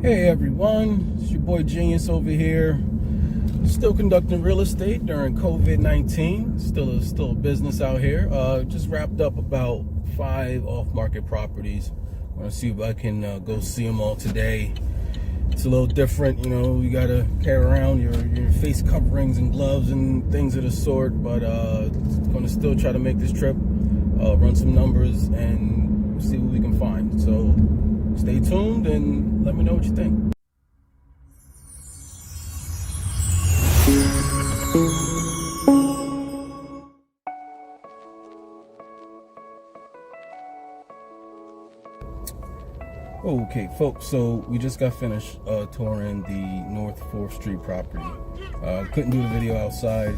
Hey everyone, it's your boy Genius over here. Still conducting real estate during COVID-19. Still a business out here. Just wrapped up about 5 off-market properties. I want to see if I can go see them all today. It's a little different, you know. You gotta carry around your face coverings and gloves and things of the sort. But gonna still try to make this trip, run some numbers, and see what we can find. So stay tuned and let me know what you think. Okay, folks, so we just got finished touring the North 4th Street property. Couldn't do the video outside.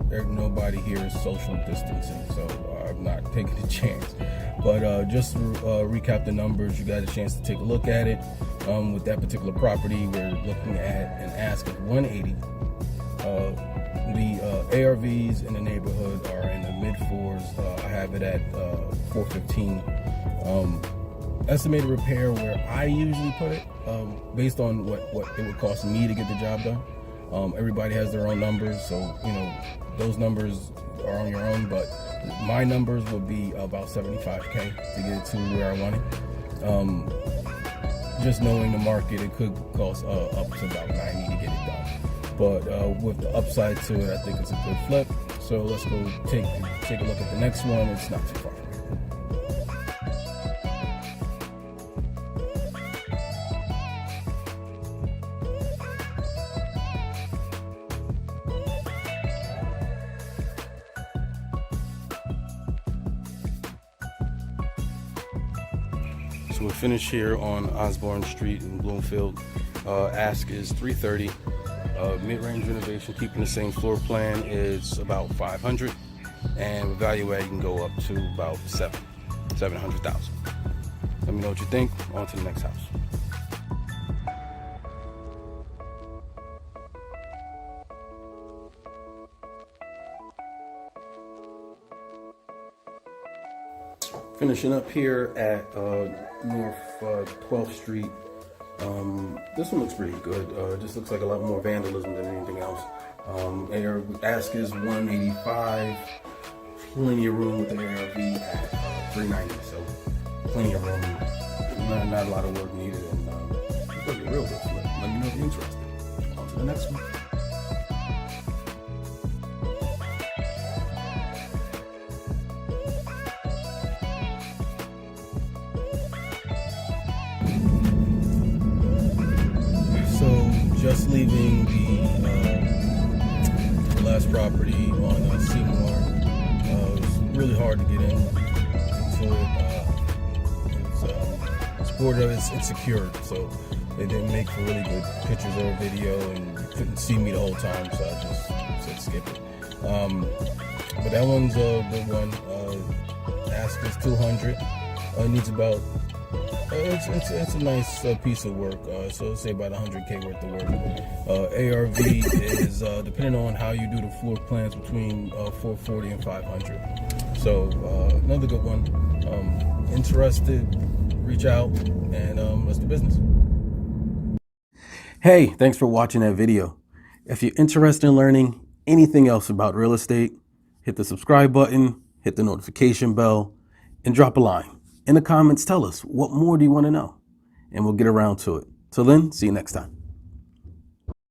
There's nobody here is social distancing, so I'm not taking a chance. But just to recap the numbers, you got a chance to take a look at it. With that particular property, we're looking at an ask of $180. The ARVs in the neighborhood are in the mid-4s. I have it at $415. Estimated repair where I usually put it, based on what it would cost me to get the job done. Everybody has their own numbers, so you know those numbers are on your own, but my numbers would be about $75K to get it to where I want it. Just knowing the market, it could cost up to about $90 to get it done, but with the upside to it, I think it's a good flip. So let's go take a look at the next one. It's not too far. So we're finished here on Osborne Street in Bloomfield. Ask is $330. Mid-range renovation, keeping the same floor plan, is about $500, and value add can go up to about $700,000. Let me know what you think. On to the next house. Finishing up here at North 12th Street. This one looks pretty good. Just looks like a lot more vandalism than anything else. Ask is $185. Plenty of room with the ARV at $390. So plenty of room. Not a lot of work needed, and it's looking real good. Let me know if you're interested. On to the next one. Just leaving the last property on Seymour. It was really hard to get into it. It's bordered, it's secured, so they didn't make for really good pictures or video, and you couldn't see me the whole time, so I just said skip it. But that one's a good one. Ask is $200. It needs about it's a nice piece of work, so let's say about $100K worth of work. ARV is depending on how you do the floor plans, between $440 and $500. So another good one. Interested, reach out, and let's do business. Hey, thanks for watching that video. If you're interested in learning anything else about real estate, hit the subscribe button, hit the notification bell, and drop a line. In the comments, tell us, what more do you want to know? And we'll get around to it. Till then, see you next time.